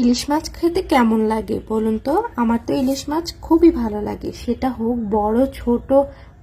ইলিশ মাছ খেতে কেমন লাগে বলুন তো? আমার তো ইলিশ মাছ খুবই ভালো লাগে, সেটা হোক বড় ছোট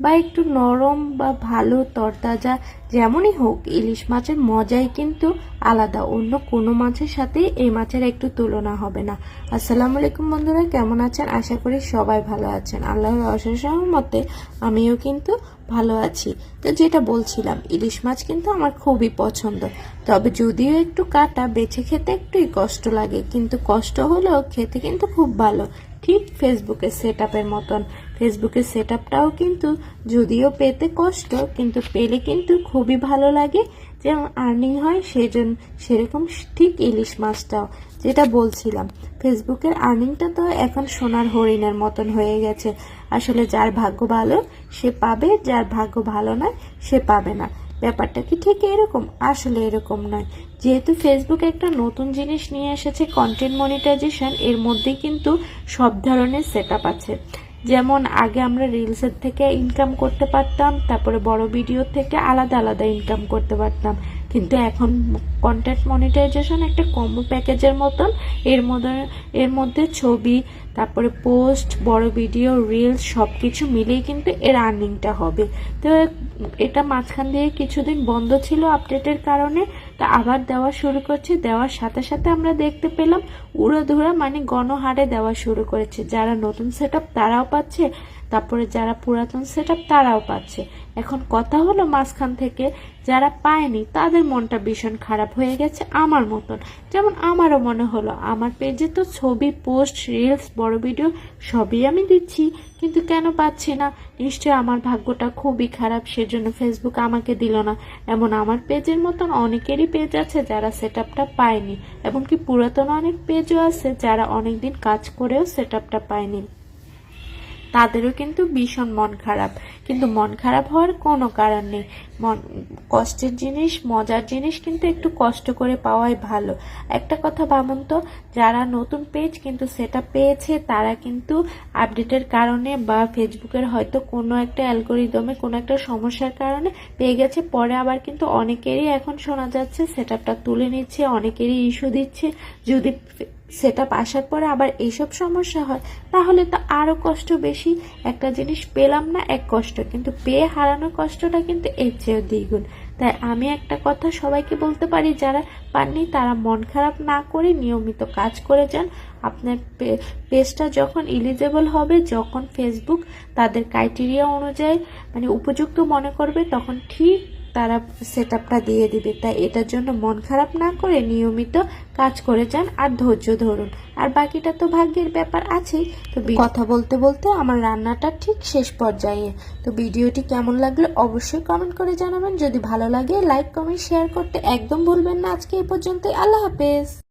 বা একটু নরম বা ভালো তরতাজা, যেমনই হোক ইলিশ মাছের মজাই কিন্তু আলাদা। অন্য কোনো মাছের সাথে এই মাছের একটু তুলনা হবে না। আসসালামু আলাইকুম বন্ধুরা, কেমন আছেন? আশা করি সবাই ভালো আছেন। আল্লাহর অশেষ রহমতে আমিও কিন্তু ভালো আছি। তো যেটা বলছিলাম, ইলিশ মাছ কিন্তু আমার খুবই পছন্দ। তবে যদিও একটু কাটা, বেছে খেতে একটুই কষ্ট লাগে, কিন্তু কষ্ট হলেও খেতে কিন্তু খুব ভালো। ঠিক ফেসবুকের সেটআপের মতন। ফেসবুকের সেটআপটাও কিন্তু যদিও পেতে কষ্ট, কিন্তু পেলে কিন্তু খুবই ভালো লাগে, যেমন আর্নিং হয় সেজন্য। সেরকম ঠিক ইলিশ মাছটাও যেটা বলছিলাম, ফেসবুকের আর্নিংটা তো এখন সোনার হরিণের মতন হয়ে গেছে। আসলে যার ভাগ্য ভালো সে পাবে, যার ভাগ্য ভালো নয় সে পাবে না। ব্যাপারটা কি ঠিক এরকম? আসলে এরকম নয়। যেহেতু ফেসবুক একটা নতুন জিনিস নিয়ে এসেছে, কন্টেন্ট মনিটাইজেশন, এর মধ্যেই কিন্তু সব ধরনের সেটআপ আছে। যেমন আগে আমরা রিলসের থেকে ইনকাম করতে পারতাম, তারপরে বড় ভিডিও থেকে আলাদা আলাদা ইনকাম করতে পারতাম, কিন্তু এখন কন্টেন্ট মনিটাইজেশন একটা কম্বো প্যাকেজের মতন। এর মধ্যে ছবি, তারপরে পোস্ট, বড় ভিডিও, রিলস সব কিছু মিলেই কিন্তু এর আর্নিংটা হবে। তো এটা মাঝখান দিয়ে কিছুদিন বন্ধ ছিল আপডেটের কারণে, তা আবার দেওয়া শুরু করছে। দেওয়ার সাথে সাথে আমরা দেখতে পেলাম উড়াধুরা মানে গণহারে দেওয়া শুরু করেছে। যারা নতুন সেটআপ তারাও পাচ্ছে, তারপরে যারা পুরাতন সেটআপ তারাও পাচ্ছে। এখন কথা হলো, মাঝখান থেকে যারা পায়নি তাদের মনটা ভীষণ খারাপ হয়ে গেছে, আমার মতন। যেমন আমারও মনে হলো, আমার পেজে তো ছবি, পোস্ট, রিলস, বড় ভিডিও সবই আমি দিচ্ছি, কিন্তু কেন পাচ্ছি না? নিশ্চয় আমার ভাগ্যটা খুবই খারাপ, সেজন্য ফেসবুক আমাকে দিল না। এমন আমার পেজের মতন অনেকেরই পেজ আছে যারা সেটআপটা পায়নি, এমনকি পুরাতন অনেক পেজও আছে যারা অনেকদিন কাজ করেও সেটআপটা পায়নি। তাদেরও কিন্তু ভীষণ মন খারাপ, কিন্তু মন খারাপ হওয়ার কোনো কারণ নেই। কষ্টের জিনিস, মজার জিনিস কিন্তু একটু কষ্ট করে পাওয়াই ভালো। একটা কথা ভাবুন তো, যারা নতুন পেজ কিন্তু সেটা পেয়েছে, তারা কিন্তু আপডেটের কারণে বা ফেসবুকের হয়তো কোনো একটা অ্যালগোরিদমে কোনো একটা সমস্যার কারণে পেয়ে গেছে, পরে আবার কিন্তু অনেকেরই এখন শোনা যাচ্ছে সেটআপটা তুলে নিচ্ছে, অনেকেরই ইস্যু দিচ্ছে। যদি সেটআপ আসার পরে আবার এইসব সমস্যা হয়, তাহলে তো আরো কষ্ট বেশি। একটা জিনিস পেলাম না এক কষ্ট, কিন্তু পেয়ে হারানোর কষ্টটা কিন্তু এর চেয়েও দ্বিগুণ। তাই আমি একটা কথা সবাইকে বলতে পারি, যারা পাননি তারা মন খারাপ না করে নিয়মিত কাজ করে যান। আপনার পেজটা যখন এলিজেবল হবে, যখন ফেসবুক তাদের ক্রাইটেরিয়া অনুযায়ী মানে উপযুক্ত মনে করবে, তখন ঠিক তারা সেটআপটা দিয়ে দিবে। তাই এটার জন্য মন খারাপ না করে নিয়মিত কাজ করে যান আর ধৈর্য ধরুন। আর বাকিটা তো ভাগ্যের ব্যাপার আছেই। তো কথা বলতে বলতে আমার রান্নাটা ঠিক শেষ পর্যায়ে। তো ভিডিওটি কেমন লাগলো অবশ্যই কমেন্ট করে জানাবেন। যদি ভালো লাগে লাইক, কমেন্ট, শেয়ার করতে একদম ভুলবেন না। আজকে এই পর্যন্তই। আল্লাহ হাফেজ।